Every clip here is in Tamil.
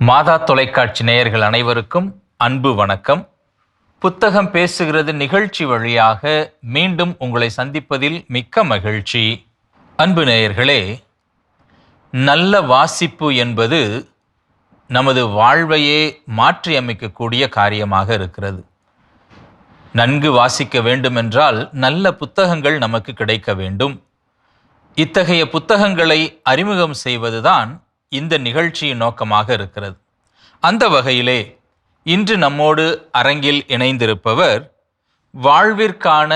மாதா தொலைக்காட்சி நேயர்கள் அனைவருக்கும் அன்பு வணக்கம். புத்தகம் பேசுகிறது நிகழ்ச்சி வழியாக மீண்டும் உங்களை சந்திப்பதில் மிக்க மகிழ்ச்சி. அன்பு நேயர்களே, நல்ல வாசிப்பு என்பது நமது வாழ்வையே மாற்றியமைக்கக்கூடிய காரியமாக இருக்கிறது. நன்கு வாசிக்க வேண்டுமென்றால் நல்ல புத்தகங்கள் நமக்கு கிடைக்க வேண்டும். இத்தகைய புத்தகங்களை அறிமுகம் செய்வதுதான் இந்த நிகழ்ச்சியின் நோக்கமாக இருக்கிறது. அந்த வகையிலே இன்று நம்மோடு அரங்கில் இணைந்திருப்பவர் வாழ்விற்கான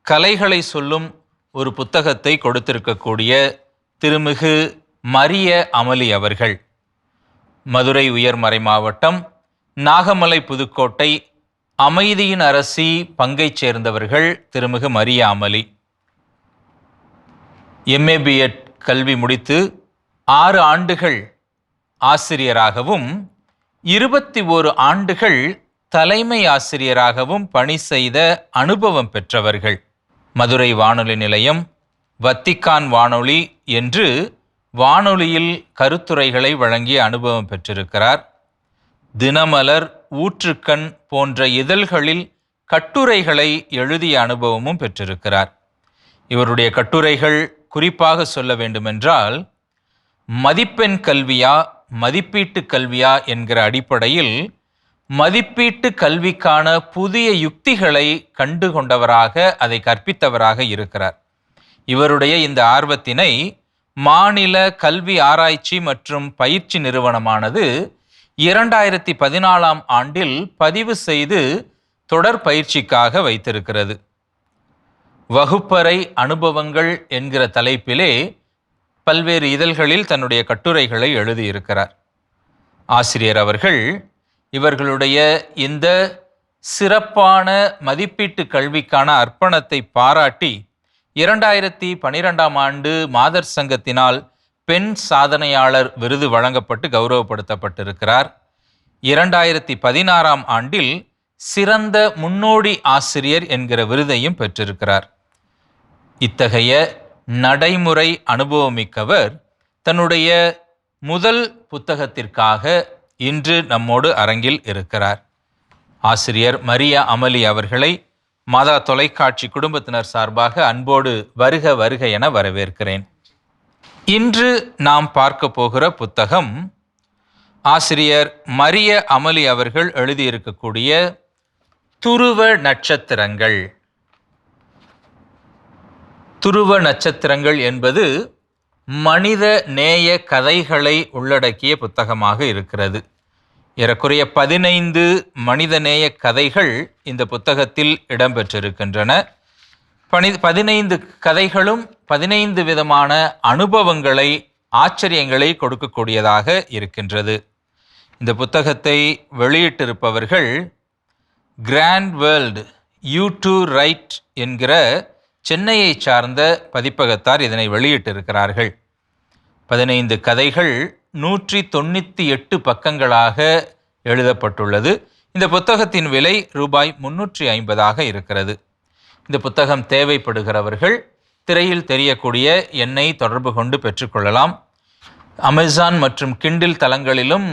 கலைகளை சொல்லும் ஒரு புத்தகத்தை கொடுத்திருக்கக்கூடிய திருமிகு மரிய அமலி அவர்கள். மதுரை உயர்மறை மாவட்டம், நாகமலை புதுக்கோட்டை அமைதியின் அரசி பங்கைச் சேர்ந்தவர்கள் திருமிகு மரிய அமலி. MA BEd கல்வி முடித்து 6 ஆண்டுகள் ஆசிரியராகவும் 21 ஆண்டுகள் தலைமை ஆசிரியராகவும் பணி செய்த அனுபவம் பெற்றவர்கள். மதுரை வானொலி நிலையம், வத்திக்கான் வானொலி என்று வானொலியில் கருத்துரைகளை வழங்கிய அனுபவம் பெற்றிருக்கிறார். தினமலர், ஊற்றுக்கண் போன்ற இதழ்களில் கட்டுரைகளை எழுதிய அனுபவமும் பெற்றிருக்கிறார். இவருடைய கட்டுரைகள் குறிப்பாக சொல்ல வேண்டுமென்றால், மதிப்பெண் கல்வியா மதிப்பீட்டு கல்வியா என்கிற அடிப்படையில் மதிப்பீட்டு கல்விக்கான புதிய யுக்திகளை கண்டுகொண்டவராக, அதை கற்பித்தவராக இருக்கிறார். இவருடைய இந்த ஆர்வத்தினை மாநில கல்வி ஆராய்ச்சி மற்றும் பயிற்சி நிறுவனமானது 2014ஆம் ஆண்டில் பதிவு செய்து தொடர் பயிற்சிக்காக வைத்திருக்கிறது. வகுப்பறை அனுபவங்கள் என்கிற தலைப்பிலே பல்வேறு இதழ்களில் தன்னுடைய கட்டுரைகளை எழுதியிருக்கிறார். ஆசிரியர் அவர்கள் இவர்களுடைய இந்த சிறப்பான மதிப்பீட்டு கல்விக்கான அர்ப்பணத்தை பாராட்டி 2012ஆம் ஆண்டு மாதர் சங்கத்தினால் பெண் சாதனையாளர் விருது வழங்கப்பட்டு கௌரவப்படுத்தப்பட்டிருக்கிறார். 2016ஆம் ஆண்டில் சிறந்த முன்னோடி ஆசிரியர் என்கிற விருதையும் பெற்றிருக்கிறார். இத்தகைய நடைமுறை அனுபவமிக்கவர் தன்னுடைய முதல் புத்தகத்திற்காக இன்று நம்மோடு அரங்கில் இருக்கிறார். ஆசிரியர் மரிய அமலி அவர்களை மாதா தொலைக்காட்சி குடும்பத்தினர் சார்பாக அன்போடு வருக வருக என வரவேற்கிறேன். இன்று நாம் பார்க்க போகிற புத்தகம் ஆசிரியர் மரிய அமலி அவர்கள் எழுதியிருக்கக்கூடிய துருவ நட்சத்திரங்கள். துருவ நட்சத்திரங்கள் என்பது மனித நேய கதைகளை உள்ளடக்கிய புத்தகமாக இருக்கிறது. ஏறக்குறைய 15 மனிதநேய கதைகள் இந்த புத்தகத்தில் இடம்பெற்றிருக்கின்றன. 15 கதைகளும் 15 விதமான அனுபவங்களை, ஆச்சரியங்களை கொடுக்கக்கூடியதாக இருக்கின்றது. இந்த புத்தகத்தை வெளியிட்டிருப்பவர்கள் கிராண்ட் வேர்ல்டு U2 ரைட் என்கிற சென்னையை சார்ந்த பதிப்பகத்தார் இதனை வெளியிட்டிருக்கிறார்கள். 15 கதைகள் 198 பக்கங்களாக எழுதப்பட்டுள்ளது. இந்த புத்தகத்தின் விலை ரூபாய் 350 இருக்கிறது. இந்த புத்தகம் தேவைப்படுகிறவர்கள் திரையில் தெரியக்கூடிய எண்ணை தொடர்பு கொண்டு பெற்றுக்கொள்ளலாம். அமேசான் மற்றும் கிண்டில் தளங்களிலும்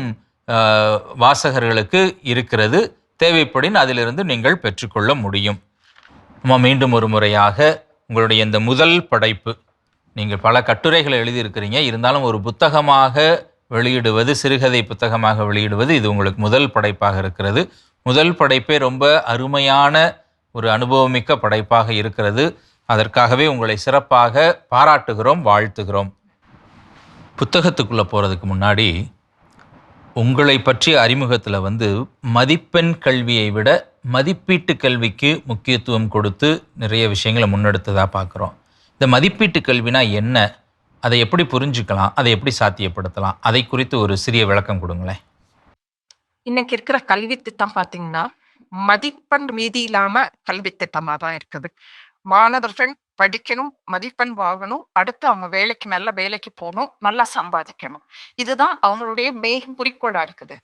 வாசகர்களுக்கு இருக்கிறது. தேவைப்படின் அதிலிருந்து நீங்கள் பெற்றுக்கொள்ள முடியும். மீண்டும் ஒரு முறையாக உங்களுடைய இந்த முதல் படைப்பு, நீங்கள் பல கட்டுரைகளை எழுதியிருக்கிறீங்க, இருந்தாலும் ஒரு புத்தகமாக வெளியிடுவது, சிறுகதை புத்தகமாக வெளியிடுவது இது உங்களுக்கு முதல் படைப்பாக இருக்கிறது. முதல் படைப்பே ரொம்ப அருமையான ஒரு அனுபவமிக்க படைப்பாக இருக்கிறது. அதற்காகவே உங்களை சிறப்பாக பாராட்டுகிறோம், வாழ்த்துகிறோம். புத்தகத்துக்குள்ளே போகிறதுக்கு முன்னாடி உங்களை பற்றிய அறிமுகத்தில் மதிப்பெண் கல்வியை விட மதிப்பீட்டு கல்விக்கு முக்கியத்துவம் கொடுத்து நிறைய விஷயங்களை முன்னெடுத்ததாக பார்க்குறோம். இந்த மதிப்பீட்டு கல்வினா என்ன, அதை எப்படி புரிஞ்சுக்கலாம், அதை எப்படி சாத்தியப்படுத்தலாம், அதை குறித்து ஒரு சிறிய விளக்கம் கொடுங்களேன். இன்னைக்கு இருக்கிற கல்வி திட்டம் பார்த்தீங்கன்னா மதிப்பெண் மீதி இல்லாம கல்வி திட்டமா தான் இருக்குது. மாணவர்கள் படிக்கணும், மதிப்பெண் வாங்கணும், அடுத்து அவங்க வேலைக்கு நல்ல வேலைக்கு போணும், நல்லா சம்பாதிக்கணும். இதுதான் அவங்களுடைய மெயின் குறிக்கோளா இருக்குது.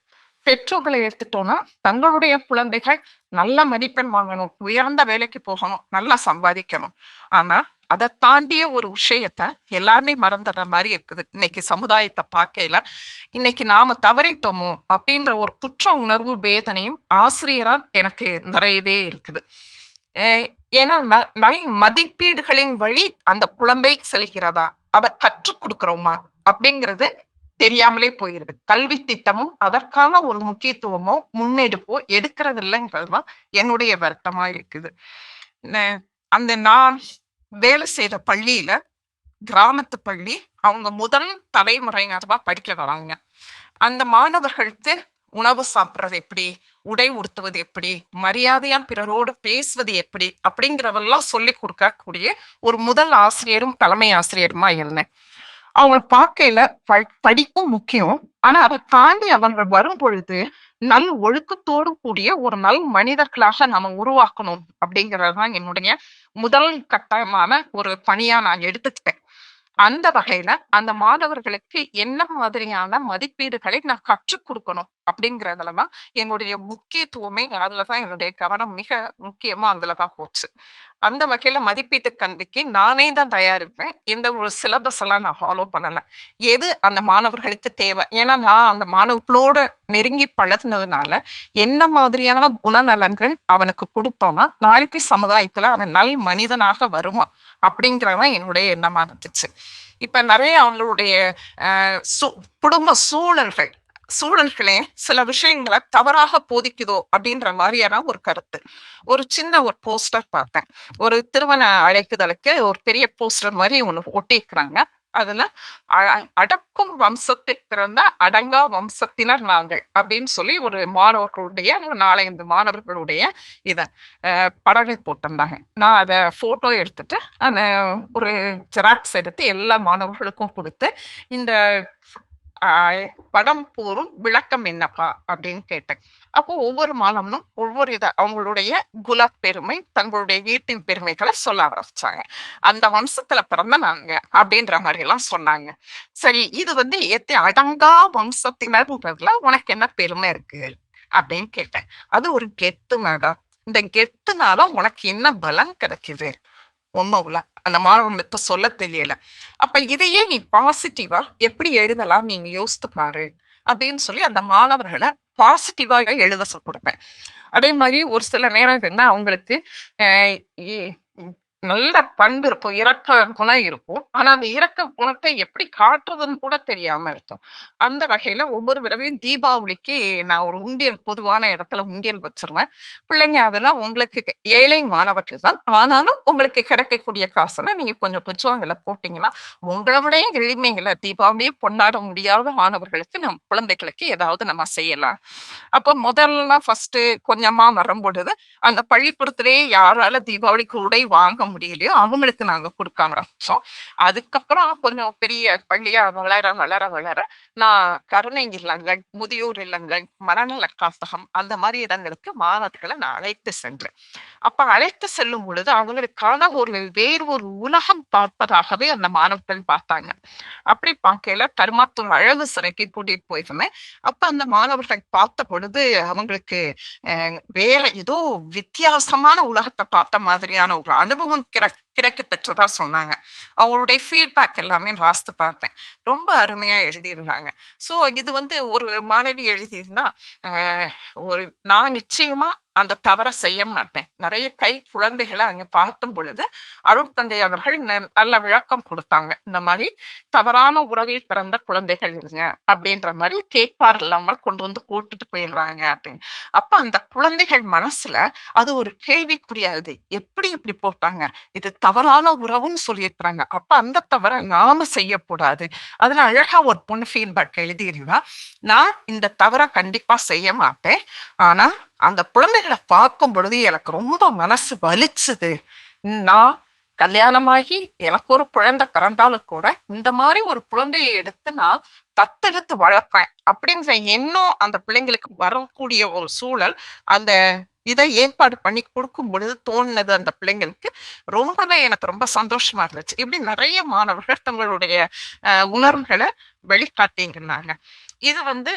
பெற்றோர்களை எடுத்துட்டோம்னா, தங்களுடைய குழந்தைகள் நல்ல மதிப்பெண் வாங்கணும், உயர்ந்த வேலைக்கு போகணும், நல்லா சம்பாதிக்கணும். ஆனா, அத தாண்டிய ஒரு விஷயத்த எல்லாருமே மறந்துடுற மாரி இருக்குது. இன்னைக்கு சமுதாயத்த பார்க்கையில, இன்னைக்கு நாம தவறிட்டோமோ! அப்படின்ற ஒரு குற்ற உணர்வு, வேதனையும் ஆசிரியரா எனக்கு நிறையவே இருக்குது. அ ஏன்னா, மதிப்பீடுகளின் வழி அந்த குழந்தை செல்கிறதா? அத கற்றுக் குடுக்கிறோமா? அப்படிங்கிறது தெரியாமலே போயிருது. கல்வி திட்டமும் அதற்கான ஒரு முக்கியத்துவமோ, முன்னெடுப்போ எடுக்கிறது இல்லைங்கிறது தான் என்னுடைய வருத்தமா இருக்குது. ந அந்த நான் வேலை செய்த பள்ளியில, கிராமத்து பள்ளி, அவங்க முதல் தலைமுறையினரா படிக்க வராங்க. அந்த மாணவர்களுக்கு உணவு சாப்பிடுறது எப்படி? உடை உடுத்துவது எப்படி? மரியாதையா பிறரோடு பேசுவது எப்படி? அப்படிங்கிறதெல்லாம் சொல்லிக் குடுக்கக்கூடிய ஒரு முதல் ஆசிரியரும், தலைமை ஆசிரியருமா இருந்தேன். அவங்கள பார்க்கையில படிப்பும் முக்கியம். ஆனா, அத தாண்டி அவங்க வரும்பொழுது, நல் ஒழுக்கத்தோடு கூடிய ஒரு நல் மனிதர்களாக நாம உருவாக்கணும் அப்படிங்கிறது தான் என்னுடைய முதல் கட்டமான ஒரு பணியா நான் எடுத்துக்கிட்டேன். அந்த வகையில அந்த மாணவர்களுக்கு என்ன மாதிரியான மதிப்பீடுகளை நான் கற்றுக் குடுக்கணும் அப்படிங்கிறதுல தான் என்னுடைய முக்கியத்துவமே அதுல தான் என்னுடைய கவனம் மிக முக்கியமா அதுல தான் போச்சு. அந்த வகையில மதிப்பீட்டு கல்விக்கு நானே தான் தயாரிப்பேன். இந்த ஒரு சிலபஸ் எல்லாம் நான் ஃபாலோ பண்ணல. எது அந்த மாணவர்களுக்கு தேவை? ஏன்னா நான் அந்த மாணவர்களோட நெருங்கி பழகுனதுனால, என்ன மாதிரியான குணநலன்கள் அவனுக்கு குடுத்தோம்னா, நாளைக்கு சமுதாயத்துல அவன் நல் மனிதனாக வருவான். அப்படிங்கிறது தான் என்னுடைய எண்ணமா இருந்துச்சு. இப்ப நெறைய அவங்களுடைய அ சூ குடும்ப சூழல்களே சில விஷயங்கள தவறாக போதிக்குதோ! அப்படின்ற மாரியான ஒரு கருத்து. ஒரு சின்ன ஒரு போஸ்டர் பார்த்தேன். ஒரு திருமண அழைப்பிதழுக்கு ஒரு பெரிய போஸ்டர் மாரி ஒண்ணு ஒட்டியிருக்கிறாங்க. அதுல அ "அடக்கும் வம்சத்தில் பிறந்த அடங்கா வம்சத்தினர் நாங்கள்" அப்படின்னு சொல்லி ஒரு மாணவர்களுடைய ஒரு 4, 5 மாணவர்களுடைய இத படங்கள் போட்டிருந்தாங்க. நான் அத ஃபோட்டோ எடுத்துட்டு, அந்த ஒரு ஜெராக்ஸ் எடுத்து எல்லா மாணவர்களுக்கும் குடுத்து, இந்த அ படம் கூறும் விளக்கம் என்னப்பா? அப்படின்னு கேட்டேன். அப்போ ஒவ்வொரு மாணவனும் ஒவ்வொரு அவங்களுடைய குலப்பெருமை, தங்களுடைய வீட்டின் பெருமைகள சொல்ல ஆரம்பிச்சாங்க. அந்த வம்சத்துல பிறந்த நாங்க அப்படின்ற மாரிலாம் சொன்னாங்க. சரி, இது வந்து அடங்கா வம்சத்தினர்ன்றதுல உனக்கு என்ன பெருமை இருக்கு? அப்படின்னு கேட்டேன். அது ஒரு கெத்து மேடம். இந்த கெத்துனால உனக்கு என்ன பலன் கிடைக்குது? ஒண்ணும் இல்ல. அந்த மாணவனுக்கு சொல்லத் தெரியல. அப்ப இதையே நீ பாசிட்டிவா எப்படி எழுதலாம் நீங்க யோசித்து பாரு. அப்படின்னு சொல்லி அந்த மாணவர்கள பாசிட்டிவா எழுத குடுப்பேன். அதே மாரி ஒரு சில நேரங்கள்ல அவங்களுக்கு அ இ ம் நல்ல பண்பு இருக்கும். இரக்க குணம் இருக்கும். ஆனா, அந்த இரக்க குணத்தை எப்படி காட்டுறதுன்னு கூட தெரியாம இருக்கும். அந்த வகையில ஒவ்வொரு தடவையும் தீபாவளிக்கு நான் ஒரு உண்டியல் பொதுவான இடத்துல உண்டியல் வச்சுருவேன். பிள்ளைங்க அதெல்லாம் உங்களுக்கு ஏழை மாணவர்கள் தான். ஆனாலும் உங்களுக்கு கிடைக்கக்கூடிய காசுல நீங்க கொஞ்சம் கொஞ்சம் அதுல போட்டீங்கன்னா, உங்கள விடயும் எளிமைகள தீபாவளியே கொண்டாட முடியாத மாணவர்களுக்கு, நம் குழந்தைகளுக்கு ஏதாவது நம்ம செய்யலாம். அப்போ முதல்லாம் ஃபர்ஸ்ட்டு கொஞ்சமா வரும்பொழுது, அந்த பள்ளிக்கூடத்திலேயே யாரால தீபாவளிக்கு உடை வாங்க முடியலையோ, அவங்களுக்கு நாங்க குடுக்க ஆரம்பிச்சோம். அதுக்கப்புறம் கொஞ்சம் பெரிய பள்ளியா வளர, வளர, வளர நான் கருணை இல்லங்கள், முதியோர் இல்லங்கள், மனநல காப்பகம் அந்த மாரி இடங்களுக்கு மாணவர்கள நான் அழைத்து சென்றேன். அப்ப அழைத்து செல்லும் பொழுது, அவங்களுக்கான வேறு ஒரு உலகம் பார்ப்பதாகவே அந்த மாணவர்கள் பார்த்தாங்க. அப்படி பார்க்கையில கருமாத்தூர் அழகு சிறைக்கு கூட்டிட்டு போயிருந்தேன். அப்ப அந்த மாணவர்கள் பார்த்த பொழுது அவங்களுக்கு வேற ஏதோ வித்தியாசமான உலகத்த பார்த்த மாதிரியான ஒரு அனுபவம் கிடைக்க பெற்றதா சொன்னாங்க. அவங்களுடைய ஃபீட்பேக் எல்லாமே வாசித்து பார்த்தேன். ரொம்ப அருமையா எழுதியிருந்தாங்க. ஸோ இது வந்து ஒரு மாணவி எழுதியிருந்தா, அ ஒரு நான் நிச்சயமா அந்த தவற செய்ய மாட்டேன். நெறைய குழந்தைகள அங்க பார்க்கும் பொழுது, அருட்தந்தை அவர்கள் நல்ல விளக்கம் குடுத்தாங்க. இந்த மாரி தவறான உறவில் பிறந்த குழந்தைகள் இருங்க அப்படின்ற மாரி கேட்பார் இல்லாமல் கொண்டு வந்து கூட்டுட்டு போயிடுறாங்க அப்படின்னு. அப்ப அந்த குழந்தைகள் மனசுல அது ஒரு கேள்விக்குறியாகுது. எப்படி இப்படி போட்டாங்க? இது தவறான உறவுன்னு சொல்லியிருக்கிறாங்க. அப்ப அந்த தவற நாம செய்யக்கூடாது. அதுல அழகா ஒரு பொண்ணு ஃபீட்பேக் எழுதியிருந்தா, நான் இந்த தவற கண்டிப்பா செய்ய மாட்டேன். ஆனா அந்த குழந்தைகள பார்க்கும் பொழுது எனக்கு ரொம்ப மனசு வலிச்சுது. நான் கல்யாணமாகி எனக்கு ஒரு குழந்தை பிறந்தாலும் கூட, இந்த மாரி ஒரு குழந்தைய எடுத்து நான் தத்தெடுத்து வளர்ப்பேன். அப்படின்ற எண்ணம் அந்த பிள்ளைங்களுக்கு வரக்கூடிய ஒரு சூழல், அந்த இதை ஏற்பாடு பண்ணி கொடுக்கும் பொழுது தோணுனது அந்த பிள்ளைங்களுக்கு ரொம்பவே எனக்கு ரொம்ப சந்தோஷமா இருந்துச்சு. இப்படி நிறைய மாணவர்கள் தங்களுடைய உணர்வுகளை வெளிக்காட்டிங்கன்னாங்க. இது வந்து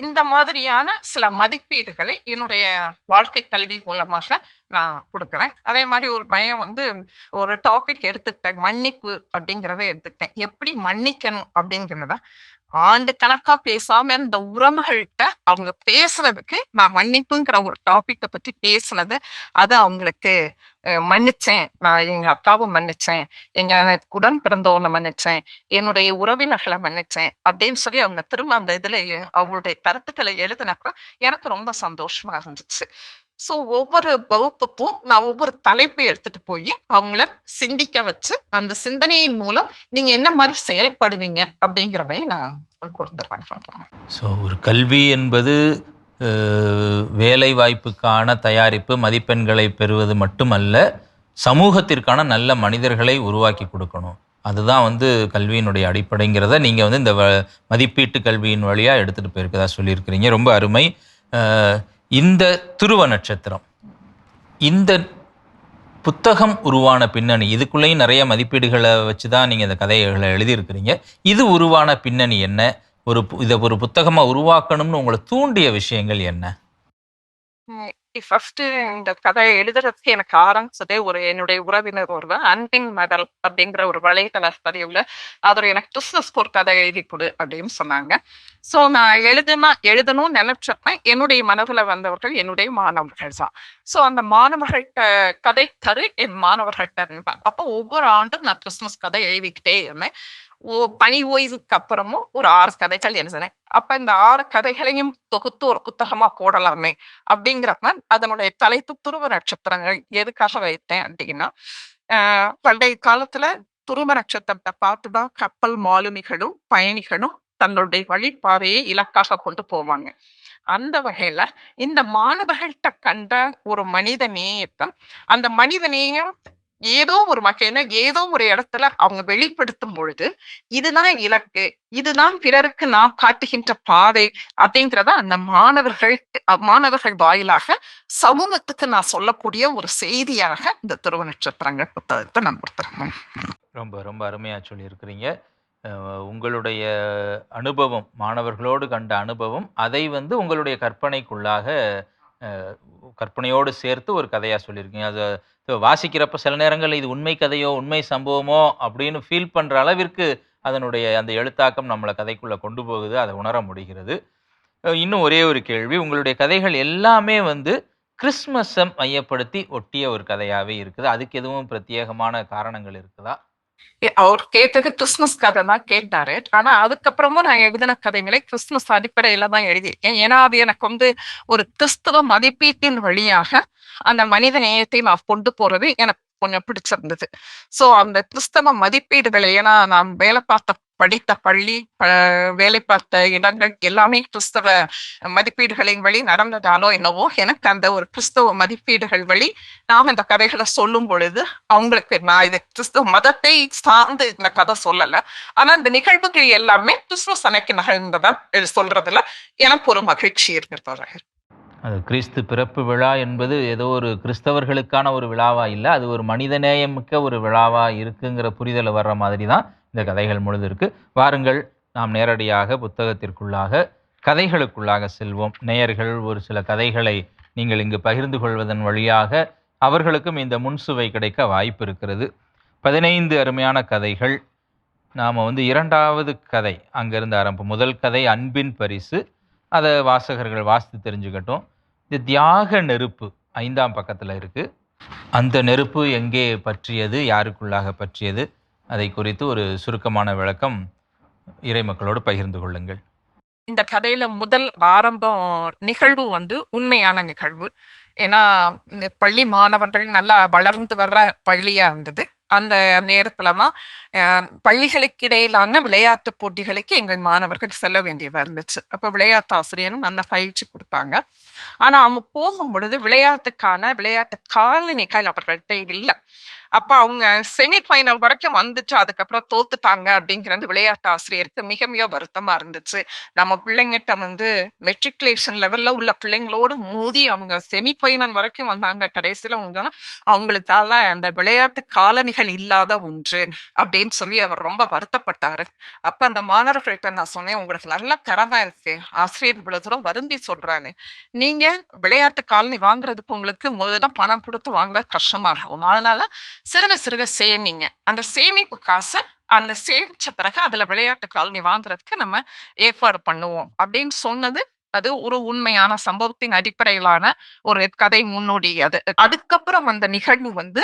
இந்த மாதிரியான சில மதிப்பீடுகளை என்னுடைய வாழ்க்கை கல்வி மூலமாக நான் கொடுக்குறேன். அதே மாதிரி ஒரு பையன் வந்து ஒரு டாபிக் எடுத்துக்கிட்டேன், மன்னிப்பு அப்படிங்கிறத எடுத்துக்கிட்டேன். எப்படி மன்னிக்கணும் அப்படிங்கிறத ஆண்டு கணக்கா பேசாம இந்த உறவுகள்கிட்ட அவங்க பேசுறதுக்கு நான் மன்னிப்புங்கிற ஒரு டாபிக்கை பத்தி பேசுனது, அதை அவங்களுக்கு மன்னிச்சேன், நான் எங்க அக்காவை மன்னிச்சேன், எங்க உடன் பிறந்தவனை மன்னிச்சேன், என்னுடைய உறவினர்களை மன்னிச்சேன் அப்படின்னு சொல்லி அவங்க திரும்ப அந்த இதுல அவங்களுடைய கருத்துக்களை எழுதினப்ப எனக்கு ரொம்ப சந்தோஷமா இருந்துச்சு. ஸோ ஒவ்வொரு வகுப்புக்கும் நான் ஒவ்வொரு தலைப்பை எடுத்துட்டு போய் அவங்கள சிந்திக்க வச்சு அந்த சிந்தனையின் மூலம் நீங்க என்ன மாதிரி செயல்படுவீங்க அப்படிங்கிறதை நான் கொடுத்துருவேன். ஸோ ஒரு கல்வி என்பது வேலை வாய்ப்புக்கான தயாரிப்பு, மதிப்பெண்களை பெறுவது மட்டுமல்ல, சமூகத்திற்கான நல்ல மனிதர்களை உருவாக்கி கொடுக்கணும். அதுதான் வந்து கல்வியினுடைய அடிப்படைங்கிறத நீங்கள் வந்து இந்த மதிப்பீட்டு கல்வியின் வழியாக எடுத்துகிட்டு போயிருக்கதா சொல்லியிருக்கிறீங்க. ரொம்ப அருமை. இந்த துருவ நட்சத்திரம், இந்த புத்தகம் உருவான பின்னணி, இதுக்குள்ளேயும் நிறைய மதிப்பீடுகளை வச்சு தான் நீங்கள் இந்த கதைகளை எழுதியிருக்கிறீங்க. இது உருவான பின்னணி என்ன? இதை ஒரு புத்தகமாக உருவாக்கணும்னு உங்களை தூண்டிய விஷயங்கள் என்ன? ஃபர்ஸ்ட் இந்த கதையை எழுதுறதுக்கு எனக்கு ஆரம்பிச்சதே என்னுடைய உறவினர் ஒருவர் அன்பின் மடல் அப்படிங்கிற ஒரு வலைத்தள பதிவுல அதோட எனக்கு கிறிஸ்மஸ் ஒரு கதை எழுதி கொடு அப்படின்னு சொன்னாங்க. ஸோ நான் எழுதணும்னு நினைச்சப்ப என்னுடைய மனதில் வந்தவர்கள் என்னுடைய மாணவர்கள் தான். ஸோ அந்த மாணவர்கள்ட்ட கதை தரு என் மாணவர்கள்ட்ட இருப்பேன். அப்போ ஒவ்வொரு ஆண்டும் நான் கிறிஸ்துமஸ் கதை எழுதிக்கிட்டே இருந்தேன். பனி ஓய்வுக்கு அப்புறமும் ஒரு 6 கதைகள் எழுதினேன். அப்ப இந்த 6 கதைகளையும் தொகுத்து ஒரு புத்தகமா போடலாமே அப்படிங்கிறப்ப அதனுடைய தலைப்பு துருவ நட்சத்திரங்கள் எதுக்காக வைத்தேன் அப்படின்னா, பண்டைய காலத்துல துருவ நட்சத்திரத்தை பார்த்துதான் கப்பல் மாலுமிகளும் பயணிகளும் தன்னுடைய வழிபாதையை இலக்காக கொண்டு போவாங்க. அந்த வகையில இந்த மாணவர்கள்ட்ட கண்ட ஒரு மனித நேயத்தை, அந்த மனித நேயம் ஏதோ ஒரு வகையில ஏதோ ஒரு இடத்துல அவங்க வெளிப்படுத்தும் பொழுது, இதுதான் இலக்கு, இதுதான் பிறருக்கு நாம் காட்டுகின்ற பாதை அப்படிங்கிறத அந்த மாணவர்கள் வாயிலாக சமூகத்துக்கு நான் சொல்லக்கூடிய ஒரு செய்தியாக இந்த துருவ நட்சத்திரங்கள் புத்தகத்தை நான் கொடுத்துருக்கேன். ரொம்ப ரொம்ப அருமையாக சொல்லியிருக்கிறீங்க. உங்களுடைய அனுபவம், மாணவர்களோடு கண்ட அனுபவம், அதை வந்து உங்களுடைய கற்பனையோடு சேர்த்து ஒரு கதையாக சொல்லியிருக்கீங்க. அது வாசிக்கிறப்ப சில நேரங்கள் இது உண்மை கதையோ உண்மை சம்பவமோ அப்படின்னு ஃபீல் பண்ணுற அளவிற்கு அதனுடைய அந்த எழுத்தாக்கம் நம்மளை கதைக்குள்ளே கொண்டு போகுது, அதை உணர முடிகிறது. இன்னும் ஒரே ஒரு கேள்வி, உங்களுடைய கதைகள் எல்லாமே வந்து கிறிஸ்மஸை மையப்படுத்தி ஒட்டிய ஒரு கதையாகவே இருக்குது. அதுக்கு எதுவும் பிரத்யேகமான காரணங்கள் இருக்குதா? அவர் கேட்டது கிறிஸ்துமஸ் கதை தான் கேட்டாரு. ஆனா அதுக்கப்புறமும் நான் எழுதின கதைகளை கிறிஸ்துமஸ் அடிப்படையில தான் எழுதியிருக்கேன். ஏன்னா அது எனக்கு வந்து ஒரு கிறிஸ்துவ மதிப்பீட்டின் வழியாக அந்த மனித நேயத்தை நான் கொண்டு போறது எனக்கு கொஞ்சம் பிடிச்சிருந்தது. சோ அந்த கிறிஸ்தவ மதிப்பீடுகளை, ஏன்னா நான் படித்த பள்ளி, வேலை பார்த்த இடங்கள் எல்லாமே கிறிஸ்தவ மதிப்பீடுகளின் வழி நடந்ததாலோ என்னவோ எனக்கு அந்த ஒரு கிறிஸ்தவ மதிப்பீடுகள் வழி நாம் இந்த கதைகளை சொல்லும் பொழுது அவங்களுக்கு, நான் இது கிறிஸ்தவ மதத்தை சார்ந்து இந்த கதை சொல்லல, ஆனா இந்த நிகழ்வுகள் எல்லாமே கிறிஸ்துமஸ் அன்னைக்கு நிகழ்ந்ததா சொல்றதுல எனக்கு ஒரு மகிழ்ச்சி இருக்கிறது. அது கிறிஸ்து பிறப்பு விழா என்பது ஏதோ ஒரு கிறிஸ்தவர்களுக்கான ஒரு விழாவா இல்லை, அது ஒரு மனிதநேயமிக்க ஒரு விழாவா இருக்குங்கிற புரிதலை வர்ற மாதிரி தான் இந்த கதைகள் முழுது இருக்கு. வாருங்கள், நாம் நேரடியாக புத்தகத்திற்குள்ளாக கதைகளுக்குள்ளாக செல்வோம். நேயர்கள் ஒரு சில கதைகளை நீங்கள் இங்கு பகிர்ந்து கொள்வதன் வழியாக அவர்களுக்கும் இந்த முன்சுவை கிடைக்க வாய்ப்பு இருக்கிறது. 15 அருமையான கதைகள். நாம் வந்து 2வது கதை அங்கிருந்து ஆரம்பம். முதல் கதை அன்பின் பரிசு, அதை வாசகர்கள் வாசித்து தெரிஞ்சுக்கட்டும். இந்த தியாக நெருப்பு 5ஆம் பக்கத்தில் இருக்குது. அந்த நெருப்பு எங்கே பற்றியது, யாருக்குள்ளாக பற்றியது, அதை குறித்து ஒரு சுருக்கமான விளக்கம் இறை மக்களோடு பகிர்ந்து கொள்ளுங்கள். இந்த கதையில முதல் ஆரம்பம் நிகழ்வு வந்து உண்மையான நிகழ்வு. ஏன்னா இந்த பள்ளி மாணவர்கள் நல்லா வளர்ந்து வர்ற பள்ளியா இருந்தது. அந்த நேரத்துலதான் பள்ளிகளுக்கு இடையிலான விளையாட்டு போட்டிகளுக்கு எங்கள் மாணவர்கள் செல்ல வேண்டியதா இருந்துச்சு. அப்ப விளையாட்டு ஆசிரியரும் நல்ல பயிற்சி கொடுத்தாங்க. ஆனா அவங்க போகும் பொழுது விளையாட்டு காலணிகள் அவர்கள்ட்ட இல்லை. அப்ப அவங்க செமி ஃபைனல் வரைக்கும் வந்துச்சு. அதுக்கப்புறம் தோத்துட்டாங்க அப்படிங்கிறது விளையாட்டு ஆசிரியருக்கு மிக மிக வருத்தமா இருந்துச்சு. நம்ம பிள்ளைங்கட்ட வந்து மெட்ரிகுலேஷன் லெவல்ல உள்ள பிள்ளைங்களோடு மோதி அவங்க செமி ஃபைனல் வரைக்கும் வந்தாங்க. கடைசியில அவங்க அவங்களுக்கால அந்த விளையாட்டு காலணிகள் இல்லாத ஒன்று அப்படின்னு சொல்லி அவர் ரொம்ப வருத்தப்பட்டாரு. அப்ப அந்த மாணவர்கள்ட்ட நான் சொன்னேன், உங்களுக்கு நல்ல திறமை இருக்கு. ஆசிரியர் இவ்வளவு தூரம் வருந்தி சொல்றாங்க. நீங்க விளையாட்டு காலணி வாங்குறதுக்கு உங்களுக்கு முதல்ல பணம் குடுத்து வாங்க கஷ்டமா இருக்கும். அதனால சிறுக சிறுக சேமிங்க. அந்த சேமிப்பு காச அந்த சேமிச்ச பிறகு அதுல விளையாட்டு காலணி வாங்குறதுக்கு நம்ம ஏற்பாடு பண்ணுவோம். அப்படின்னு சொன்னது, அது ஒரு உண்மையான சம்பவத்தின் அடிப்படையிலான ஒரு கதை முன்னோடி அது. அதுக்கப்புறம் அந்த நிகழ்வு வந்து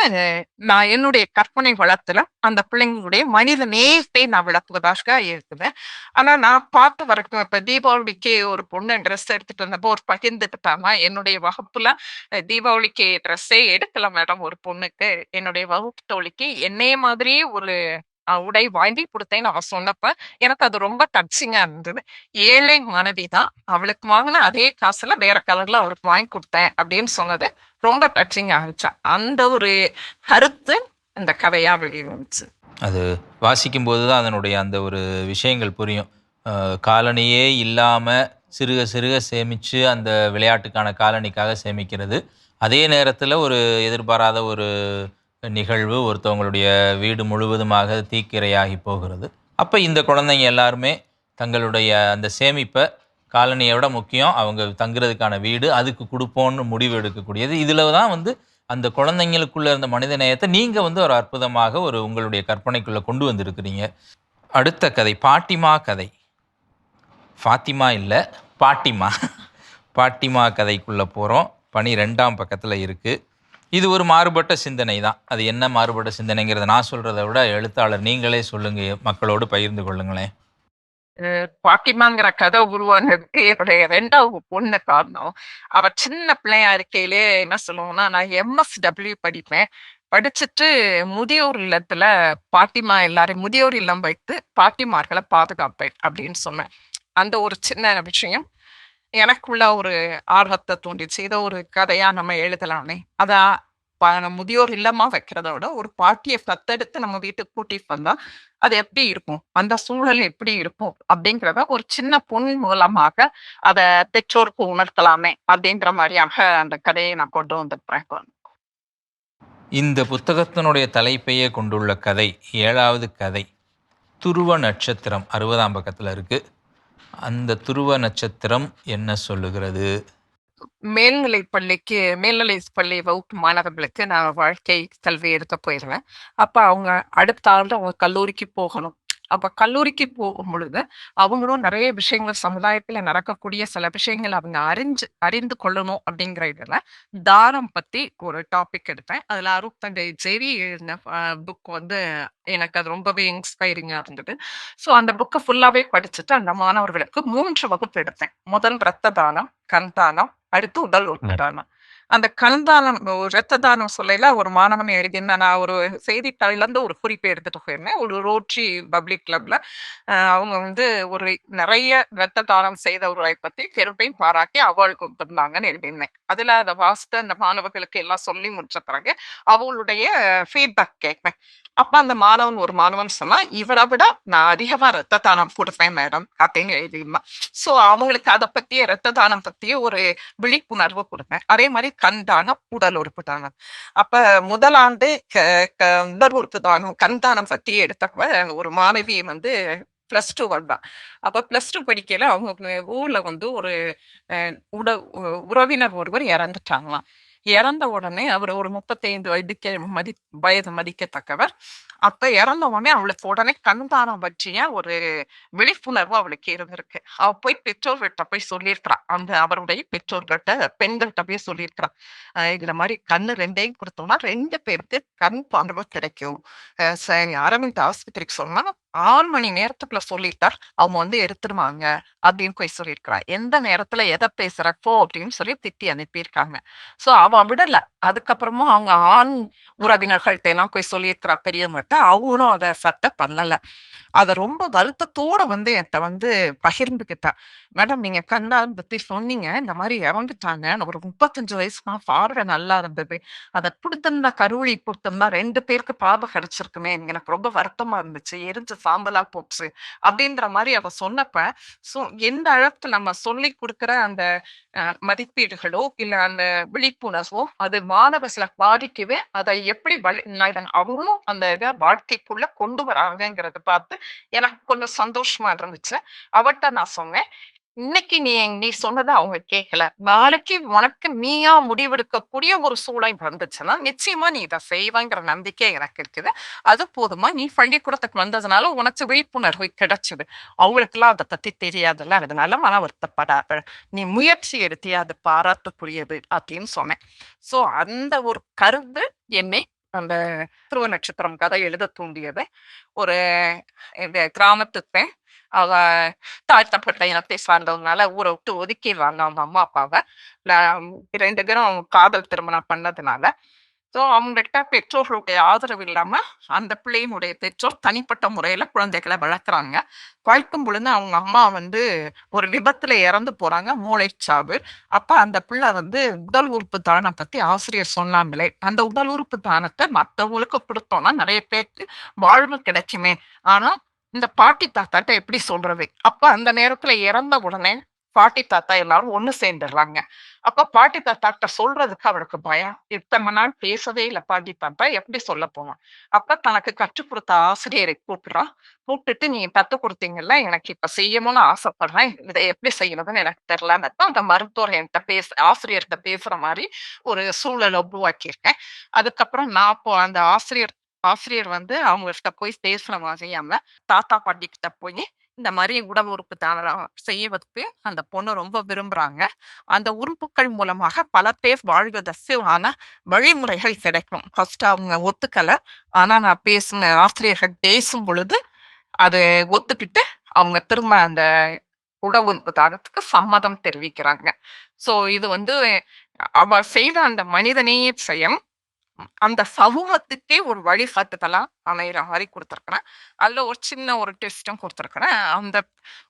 நான் என்னுடைய கற்பனை வளத்துல அந்த பிள்ளைங்களுடைய மனித நேயத்தை நான் விளக்குவதாக இருக்குது. ஆனா நான் பார்த்த வரைக்கும் இப்ப தீபாவளிக்கு ஒரு பொண்ணு ட்ரெஸ் எடுத்துட்டு வந்தப்போ ஒரு பகிர்ந்துட்டுட்டாங்க. என்னுடைய வகுப்புல தீபாவளிக்கு ட்ரெஸ்ஸே எடுக்கல மேடம் ஒரு பொண்ணுக்கு. என்னுடைய வகுப்பு தோழிக்கு என்னைய மாதிரியே ஒரு உடை வாங்கி குடுத்தேன்னு அவ சொன்னப்ப, எனக்கு அது ரொம்ப டச்சிங்கா இருந்தது. ஏழை மாணவி தான். அவளுக்கு வாங்குன அதே காசுல வேற கலர்ல அவளுக்கு வாங்கி குடுத்தேன் அப்படின்னு சொன்னது ரொம்ப டச்சிங்கா இருந்துச்சு. அந்த ஒரு கருத்து இந்த கதையா வெளிய வந்துச்சு. அது வாசிக்கும்போது தான் அதனுடைய அந்த ஒரு விஷயங்கள் புரியும். காலணியே இல்லாம சிறுக சிறுக சேமிச்சு அந்த விளையாட்டுக்கான காலணிக்காக சேமிக்கிறது. அதே நேரத்தில ஒரு எதிர்பாராத ஒரு நிகழ்வு ஒருத்தவங்களுடைய வீடு முழுவதுமாக தீக்கிரையாகி போகிறது. அப்ப இந்த குழந்தைங்க எல்லாருமே தங்களுடைய அந்த சேமிப்ப காலணிய விட முக்கியம். அவங்க தங்குறதுக்கான வீடு, அதுக்கு குடுப்போம்னு முடிவு எடுக்கக்கூடியது. இதில தான் வந்து அந்த குழந்தைங்களுக்குள்ள இருந்த மனித நேயத்த நீங்க வந்து ஒரு அற்புதமாக ஒரு உங்களுடைய கற்பனைக்குள்ள கொண்டு வந்திருக்கிறீங்க. அடுத்த கதை பாட்டிமா கதை. ஃபாத்திமா இல்ல, பாட்டிமா. பாட்டிமா கதைக்குள்ள போறோம். 12ஆம் பக்கத்துல இருக்கு. இது ஒரு மாறுபட்ட சிந்தனை தான். அது என்ன மாறுபட்ட சிந்தனைங்கிறத நான் சொல்றத விட எழுத்தாளர் நீங்களே சொல்லுங்க. மக்களோடு பகிர்ந்து கொள்ளுங்களேன். பாத்திமாங்கிற கதை உருவானதுக்கு என்னுடைய 2வது பொண்ணு காரணம். அவ சின்ன பிள்ளையா இருக்கையிலே என்ன சொல்லுவோம்னா, நான் எம்எஸ்டபிள்யூ படிப்பேன். படிச்சுட்டு முதியோர் இல்லத்துல பாட்டிமா எல்லாரையும் முதியோர் இல்லம் வைத்து பாட்டிமார்கள பாதுகாப்பேன் அப்படின்னு சொன்னேன். அந்த ஒரு சின்ன விஷயம் எனக்குள்ள ஒரு ஆர்வத்த தூண்டிச்சு. இத ஒரு கதையா நம்ம எழுதலாமே. அதான் முதியோர் இல்லமா வைக்கிறத விட, ஒரு பாட்டிய தத்தெடுத்து நம்ம வீட்டுக்கு கூட்டிட்டு வந்தா, அது எப்படி இருக்கும்? அந்த சூழல் எப்படி இருக்கும்? அப்படிங்கிறத ஒரு சின்ன பொன் மூலமாக அத பெற்றோருக்கு உணர்த்தலாமே அப்படின்ற மாரியாக அந்த கதையை நான் கொண்டு வந்திருப்பேன். இந்த புத்தகத்தினுடைய தலைப்பையே கொண்டுள்ள கதை 7வது கதை. துருவ நட்சத்திரம் 60ஆம் பக்கத்துல இருக்கு. அந்த துருவ நட்சத்திரம் என்ன சொல்லுகிறது? மேல்நிலை பள்ளி வகுப்பு மாணவர்களுக்கு நான் வாழ்க்கை கல்வி எடுக்க போயிருவேன். அப்ப அவங்க அடுத்த ஆண்டு அவங்க கல்லூரிக்கு போகணும். அப்ப கல்லூரிக்கு போகும்பொழுது, அவங்களும் நெறைய விஷயங்கள் சமுதாயத்துல நடக்கக்கூடிய சில விஷயங்கள் அவங்க அறிந்து கொள்ளணும் அப்படிங்கிற இதுல, தானம் பத்தி ஒரு டாபிக் எடுத்தேன். அதுல அருட்தந்தை ஜெரி எழுதின புக் வந்து எனக்கு அது ரொம்பவே இன்ஸ்பைரிங்கா இருந்தது. ஸோ அந்த புக்க ஃபுல்லாவே படிச்சுட்டு அந்த மாணவர்களுக்கு 3 வகுப்பு எடுத்தேன். முதல் ரத்த தானம், கண் தானம், அடுத்து உடல் உறுப்பு தானம். அந்த கண் தானம் இரத்த தானம் சொல்லையில ஒரு மாணவன் எழுதியிருந்தான். நான் ஒரு செய்தித்தாள்லருந்து ஒரு குறிப்பு எடுத்துட்டு போயிருந்தேன். ஒரு ரோட்டரி பப்ளிக் கிளப்ல அவங்க வந்து ஒரு நெறைய இரத்த தானம் செய்தவர்களை பத்தி பெருமையும் பாராட்டி அவார்டு குடுத்திருந்தாங்கன்னு எழுதியிருந்தேன். அதுல அத வாசித்து அந்த மாணவர்களுக்கு எல்லாம் சொல்லி முடிச்ச பிறகு, அவங்களுடைய ஃபீட்பேக் கேட்பேன். அப்ப அந்த ஒரு மாணவன் சொன்னான், "இவர விட நான் அதிகமா இரத்த தானம் குடுப்பேன் மேடம்" அப்படின்னு எழுதியிருந்தான். ஸோ அவங்களுக்கு அத பத்திய இரத்த தானம் பத்திய ஒரு விழிப்புணர்வு குடுப்பேன். அதே மாரி கண் தானம், உடல் உறுப்பு தானம். அப்ப முதல் ஆண்டு க க உடல் உறுப்பு தானம், கண் தானம் பத்தி எடுத்தப்ப ஒரு மாணவி வந்து +2 வந்தா. அப்ப +2 படிக்கையில அவங்க ஊர்ல வந்து ஒரு அ உட உ உறவினர் ஒருவர் இறந்துட்டாங்களாம். இறந்த உடனே அவர் ஒரு 35 வயது மதிக்கத்தக்கவர். அப்ப இறந்த உடனே அவளுக்கு உடனே கண் தானம் பற்றிய ஒரு விழிப்புணர்வு அவளுக்கு இருந்திருக்கு. அவ போய் பெற்றோர்கள்ட்ட போய் சொல்லியிருக்கிறா. அவருடைய பெற்றோர்கள்ட்ட, பெண்கள்ட்ட போய் சொல்லியிருக்கிறா. இந்த மாரி கண்ணு 2யும் குடுத்தோம்னா 2 பேருக்கு கண் பார்வை கிடைக்கும். சரி அரவிந்த் ஆஸ்பத்திரிக்கு சொன்னா 6 மணி நேரத்துக்குள்ள சொல்லிட்டார். அவங்க வந்து எடுத்துருவாங்க அப்படின்னு போய் சொல்லியிருக்கிறா. எந்த நேரத்துல எத பேசுற போ அப்படின்னு சொல்லி திட்டி அனுப்பியிருக்காங்க. ஸோ அவ விடல. அதுக்கப்புறமும் அவங்க ஆண் உறவினர்கள்ட்ட எல்லாம் போய் சொல்லியிருக்கிறா பெரியவங்கட்ட. அவங்களும் அத அக்செப்ட் பண்ணல. அத ரொம்ப வருத்தத்தோட வந்து என்ட்ட வந்து பகிர்ந்துக்கிட்டா. மேடம் நீங்க கண்ணால் பத்தி சொன்னீங்க. இந்த மாரி இறந்துட்டாங்க. ஒரு 35 வயசு தான். பார்வை நல்லா இருந்தது. அத குடுத்திருந்தா கருவழி குடுத்திருந்தா 2 பேருக்கு பார்வை கிடைச்சிருக்குமே! எனக்கு ரொம்ப வருத்தமா இருந்துச்சு. எரிஞ்சு சாம்பலா போச்சு. அப்டின்ற மாரி அவ சொன்னப்ப, ஸோ எந்த அளவுக்கு நம்ம சொல்லிக் குடுக்குற அந்த மதிப்பீடுகளோ, இல்ல அந்த விழிப்புணர்வோ, அது மாணவர்கள பாதிக்கவே, அதை எப்படி அவங்களும் அந்த இத வாழ்க்கைக்குள்ள கொண்டு வராங்கங்கிறத பார்த்து எனக்கு கொஞ்சம் சந்தோஷமா இருந்துச்சு. அவட்ட நான் சொன்னேன். இன்னைக்கு நீ சொன்னத அவங்க கேட்கல. நாளைக்கு உனக்கு நீயா முடிவெடுக்கக்கூடிய ஒரு சூழல் வந்துச்சுன்னா, நிச்சயமா நீ இத செய்வேங்கிற நம்பிக்கை எனக்கு இருக்குது. அது போதுமா? நீ பள்ளிக்கூடத்துக்கு வந்ததுனால உனக்கு விழிப்புணர்வு கிடைச்சது. அவங்களுக்கெல்லாம் அத பத்தி தெரியாதுல்ல. அதனால மன வருத்தப்படாத. நீ முயற்சி எடுத்தியே அது பாராட்டுக்குரியது அப்படின்னு சொன்னேன். ஸோ அந்த ஒரு கருத்து என்னை அந்த துருவ நட்சத்திரம் கதை எழுத தூண்டியது. ஒரு இந்த கிராமத்து பெண். அவ தாழ்த்தப்பட்ட இனத்தை சார்ந்தவங்கனால ஊர விட்டு ஒதுக்கிருவாங்க அவங்க அம்மா, அப்பாவ. ந 2 பேரும் காதல் திருமணம் பண்ணதுனால. ஸோ அவங்ககிட்ட பெற்றோர்களுடைய ஆதரவு இல்லாம, அந்த பிள்ளையினுடைய பெற்றோர் தனிப்பட்ட முறையில குழந்தைகள வளர்க்குறாங்க. வளர்க்கும் பொழுது அவங்க அம்மா வந்து ஒரு விபத்துல இறந்து போறாங்க. மூளைச்சாவு. அப்ப அந்த பிள்ளை வந்து உடல் உறுப்பு தானம் பத்தி ஆசிரியர் சொன்னாங்களே, அந்த உடல் உறுப்பு தானத்த மத்தவங்களுக்கு குடுத்தோம்னா நெறைய பேருக்கு வாழ்வு கிடைக்குமே! ஆனா, இந்த பாட்டி தாத்தாட்ட எப்படி சொல்றது? அப்ப அந்த நேரத்துல இறந்த உடனே பாட்டி தாத்தா எல்லாரும் ஒண்ணு சேர்ந்துடுறாங்க. அப்ப பாட்டி தாத்தாட்ட சொல்றதுக்கு அவளுக்கு பயம். இத்தன நாள் பேசவே இல்ல பாட்டி தாத்தா. எப்படி சொல்ல போறா? அப்ப தனக்கு கற்றுக் குடுத்த ஆசிரியரை கூப்பிடுறா. கூப்பிட்டுட்டு நீங்க கத்துக் குடுத்தீங்கல்ல, எனக்கு இப்ப செய்யணும்னு ஆசைப்படுறேன். இத எப்படி செய்யறதுன்னு எனக்கு தெரியலன்னப்ப, அந்த மருத்துவர் என்ட்ட ஆசிரியர்ட்ட பேசுற மாரி ஒரு சூழல உருவாக்கியிருக்கேன். அதுக்கப்புறம் நான் அப்போ அந்த ஆசிரியர் ஆசிரியர் வந்து அவங்கள்ட்ட போய் பேசுற மாதிரியாம, தாத்தா, பாட்டி கிட்ட போயி, இந்த மாரி உடல் உறுப்பு தானம் செய்வதற்கு அந்த பொண்ணு ரொம்ப விரும்புறாங்க. அந்த உறுப்புக்கள் மூலமாக பல பேர் வாழ்வதற்கான வழிமுறைகள் கிடைக்கும். ஃபர்ஸ்ட் அவங்க ஒத்துக்கல. ஆனா நான் பேசின ஆசிரியர்கள் பேசும் பொழுது, அது ஒத்துக்கிட்டு, அவங்க திரும்ப அந்த உடல் உறுப்பு தானத்துக்கு சம்மதம் தெரிவிக்கிறாங்க. ஸோ இது வந்து அவ செய்த அந்த மனிதநேய செயல் அந்த சமூகத்துக்கே ஒரு வழிகாட்டுதலா அமையிற மாரி குடுத்திருக்கிறேன். அதுல ஒரு சின்ன ஒரு ட்விஸ்டும் குடுத்திருக்கிறேன். அந்த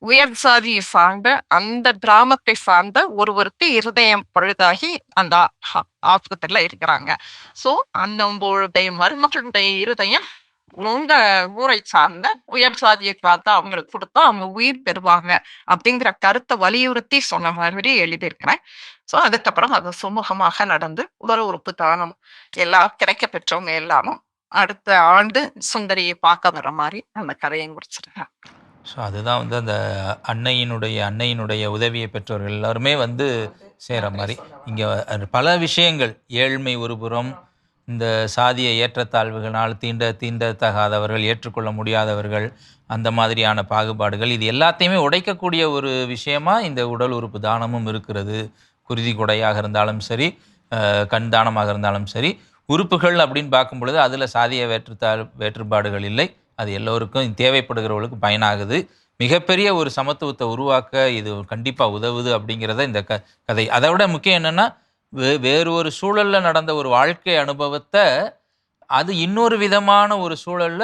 உயர் சாதிய சார்ந்த, அந்த கிராமத்தை சார்ந்த ஒருவருக்கு இருதயம் பழுதாகி அந்த ஆஸ்பத்திரியில இருக்கிறாங்க. ஸோ நம்மளுடைய மருமகளுடைய இருதயம் உங்க ஊரை சார்ந்த உயர் சாதியை பார்த்து அவங்களுக்கு குடுத்தா அவங்க உயிர் பெறுவாங்க. அப்படிங்கிற கருத்த வலியுறுத்தி சொன்ன மாதிரி எழுதியிருக்கிறேன். ஸோ அதுக்கப்புறம் அது சுமூகமாக நடந்து உடல் உறுப்பு தானம் எல்லாம் கிடைக்கப் பெற்றவங்க எல்லாரும் அடுத்த ஆண்டு சுந்தரியை பார்க்க வர மாரி அந்த கதைய முடிச்சிருக்கேன். ஸோ அதுதான் வந்து அந்த அன்னையினுடைய உதவியை பெற்றவர்கள் எல்லாருமே வந்து செய்ற நன்றி மாரி. சொல்ல இங்க வந்தேன். பல விஷயங்கள் ஏழ்மை ஒரு புறம், இந்த சாதிய ஏற்றத்தாழ்வுகளால் தீண்டத்தகாதவர்கள், ஏற்றுக்கொள்ள முடியாதவர்கள், அந்த மாதிரியான பாகுபாடுகள் இது எல்லாத்தையுமே உடைக்கக்கூடிய ஒரு விஷயமா இந்த உடல் உறுப்பு தானமும் இருக்கிறது. குருதி கொடையாக இருந்தாலும் சரி, கண் தானமாக இருந்தாலும் சரி, உறுப்புகள் அப்படின்னு பார்க்கும் பொழுது அதில சாதிய வேற்றுப்பாடுகள் இல்லை. அது எல்லோருக்கும் தேவைப்படுகிறவர்களுக்கு பயனாகுது. மிகப்பெரிய ஒரு சமத்துவத்த உருவாக்க இது கண்டிப்பா உதவுது அப்படிங்கிறத இந்த கதை. அத விட முக்கியம் என்னன்னா, வேறு ஒரு சூழல்ல நடந்த ஒரு வாழ்க்கை அனுபவத்த, அது இன்னொரு விதமான ஒரு சூழல்ல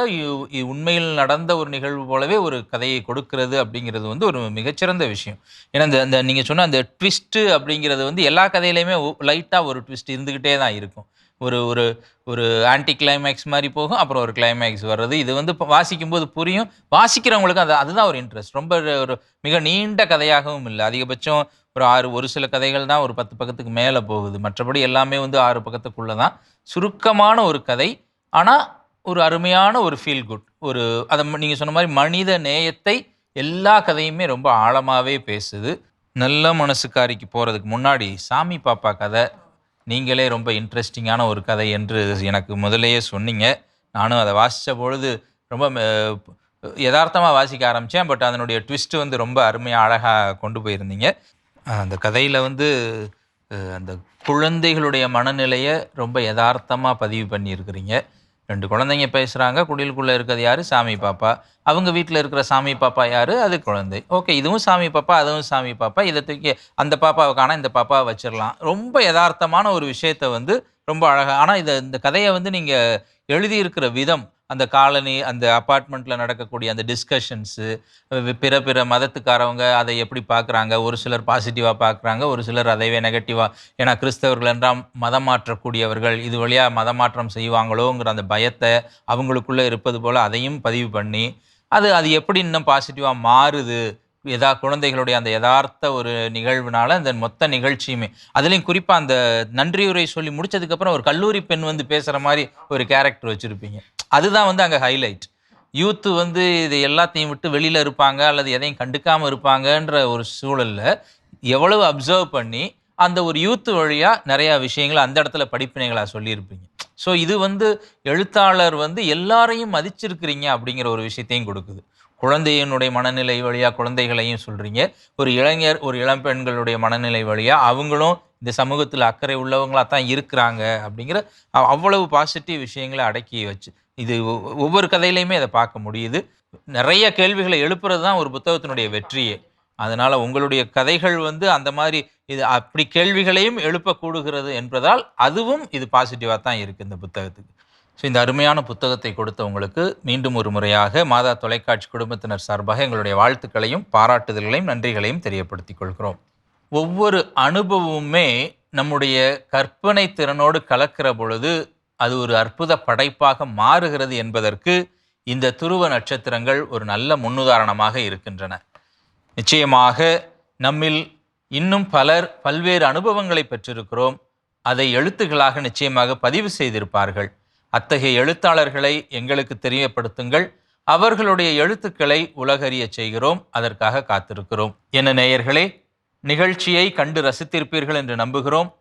உண்மையில் நடந்த ஒரு நிகழ்வு போலவே ஒரு கதையை கொடுக்கிறது அப்படிங்கிறது வந்து ஒரு மிகச்சிறந்த விஷயம். ஏன்னா, இந்த இந்த நீங்க சொன்ன அந்த ட்விஸ்ட்டு அப்படிங்கிறது வந்து எல்லா கதையிலயுமே லைட்டா ஒரு ட்விஸ்ட் இருந்துகிட்டே தான் இருக்கும். ஒரு ஒரு ஒரு ஆன்டி கிளைமேக்ஸ் மாரி போகும். அப்புறம் ஒரு கிளைமேக்ஸ் வர்றது. இது வந்து வாசிக்கும்போது புரியும். வாசிக்கிறவங்களுக்கு அதுதான் ஒரு இன்ட்ரெஸ்ட். ரொம்ப ஒரு மிக நீண்ட கதையாகவும் இல்ல. அதிகபட்சம் ஒரு 6 ஒரு சில கதைகள் தான் ஒரு 10 பக்கத்துக்கு மேல போகுது. மற்றபடி எல்லாமே வந்து 6 பக்கத்துக்குள்ள தான். சுருக்கமான ஒரு கதை. ஆனா, ஒரு அருமையான ஒரு ஃபீல் குட். ஒரு நீங்க சொன்ன மாரி மனித நேயத்தை எல்லா கதையுமே ரொம்ப ஆழமாவே பேசுது. நல்ல மனசுக்காரிக்கு போறதுக்கு முன்னாடி, சாமி பாப்பா கதை நீங்களே ரொம்ப இன்ட்ரஸ்டிங்கான ஒரு கதை என்று எனக்கு முதல்லயே சொன்னீங்க. நானும் அத வாசிச்ச பொழுது ரொம்ப எதார்த்தமா வாசிக்க ஆரம்பிச்சேன். பட் அதனுடைய ட்விஸ்ட் வந்து ரொம்ப அருமையா, அழகா கொண்டு போயிருந்தீங்க. அந்த கதையில வந்து அந்த குழந்தைகளுடைய மனநிலைய ரொம்ப எதார்த்தமா பதிவு பண்ணியிருக்கிறீங்க. 2 குழந்தைங்க பேசுகிறாங்க, குடிலுக்குள்ளே இருக்கிறது யார்? சாமி பாப்பா. அவங்க வீட்டில் இருக்கிற சாமி பாப்பா யார்? அது குழந்தை. ஓகே, இதுவும் சாமி பாப்பா, அதுவும் சாமி பாப்பா. இதை தூக்கி அந்த பாப்பாவை காணோம், இந்த பாப்பாவை வச்சிடலாம். ரொம்ப யதார்த்தமான ஒரு விஷயத்த வந்து ரொம்ப அழகா ஆனால் இந்த கதையை வந்து நீங்கள் எழுதியிருக்கிற விதம், அந்த காலனி, அந்த அப்பார்ட்மெண்ட்டில் நடக்கக்கூடிய அந்த டிஸ்கஷன்ஸு, பிற பிற மதத்துக்காரவங்க அதை எப்படி பார்க்குறாங்க, ஒரு சிலர் பாசிட்டிவாக பார்க்குறாங்க, ஒரு சிலர் அதைவே நெகட்டிவாக. ஏன்னா கிறிஸ்தவர்கள் என்றால் மதம் மாற்றக்கூடியவர்கள், இது வழியாக மதமாற்றம் செய்வாங்களோங்கிற அந்த பயத்தை அவங்களுக்குள்ளே இருப்பது போல் அதையும் பதிவு பண்ணி, அது அது எப்படி இன்னும் பாசிட்டிவாக மாறுது, குழந்தைகளுடைய அந்த யதார்த்த ஒரு நிகழ்வுனால அந்த மொத்த நிகழ்ச்சியுமே, அதுலேயும் குறிப்பாக அந்த நன்றியுரை சொல்லி முடிச்சதுக்கப்புறம் ஒரு கல்லூரி பெண் வந்து பேசுகிற மாதிரி ஒரு கேரக்டர் வச்சுருப்பீங்க. அதுதான் வந்து அங்கே ஹைலைட். யூத்து வந்து இது எல்லாத்தையும் விட்டு வெளியில் இருப்பாங்க அல்லது எதையும் கண்டுக்காமல் இருப்பாங்கன்ற ஒரு சூழலில் எவ்வளவு அப்சர்வ் பண்ணி அந்த ஒரு யூத்து வழியாக நிறையா விஷயங்களை அந்த இடத்துல படிப்பினைகளாக சொல்லியிருப்பீங்க. ஸோ இது வந்து எழுத்தாளர் வந்து எல்லாரையும் மதிச்சிருக்கிறீங்க அப்படிங்கிற ஒரு விஷயத்தையும் கொடுக்குது. குழந்தையினுடைய மனநிலை வழியாக குழந்தைகளையும் சொல்கிறீங்க, ஒரு இளைஞர் ஒரு இளம்பெண்களுடைய மனநிலை வழியாக அவங்களும் இந்த சமூகத்தில் அக்கறை உள்ளவங்களாக தான் இருக்கிறாங்க அப்படிங்கிற அவ்வளவு பாசிட்டிவ் விஷயங்களை அடக்கி வச்சு இது ஒவ்வொரு கதையிலையுமே அதை பார்க்க முடியுது. நிறைய கேள்விகளை எழுப்புறது தான் ஒரு புத்தகத்தினுடைய வெற்றியே. அதனால் உங்களுடைய கதைகள் வந்து அந்த மாதிரி இது அப்படி கேள்விகளையும் எழுப்பக்கூடுகிறது என்பதால் அதுவும் இது பாசிட்டிவாக தான் இருக்குது இந்த புத்தகத்துக்கு. ஸோ இந்த அருமையான புத்தகத்தை கொடுத்தவங்களுக்கு மீண்டும் ஒரு முறையாக மாதா தொலைக்காட்சி குடும்பத்தினர் சார்பாக எங்களுடைய வாழ்த்துக்களையும் பாராட்டுதல்களையும் நன்றிகளையும் தெரியப்படுத்திக் கொள்கிறோம். ஒவ்வொரு அனுபவமுமே நம்முடைய கற்பனை திறனோடு கலக்கிற பொழுது அது ஒரு அற்புத படைப்பாக மாறுகிறது என்பதற்கு இந்த துருவ நட்சத்திரங்கள் ஒரு நல்ல முன்னுதாரணமாக இருக்கின்றன. நிச்சயமாக நம்மில் இன்னும் பலர் பல்வேறு அனுபவங்களை பெற்றிருக்கிறோம். அதை எழுத்துக்களாக நிச்சயமாக பதிவு செய்திருப்பார்கள். அத்தகைய எழுத்தாளர்களை எங்களுக்கு தெரியப்படுத்துங்கள். அவர்களுடைய எழுத்துக்களை உலகறிய செய்கிறோம். அதற்காக காத்திருக்கிறோம். என்ன நேயர்களே, நிகழ்ச்சியை கண்டு ரசித்திருப்பீர்கள் என்று நம்புகிறோம்.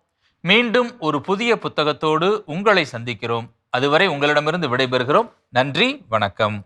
மீண்டும் ஒரு புதிய புத்தகத்தோடு உங்களை சந்திக்கிறோம். அதுவரை உங்களிடமிருந்து விடைபெறுகிறோம். நன்றி, வணக்கம்.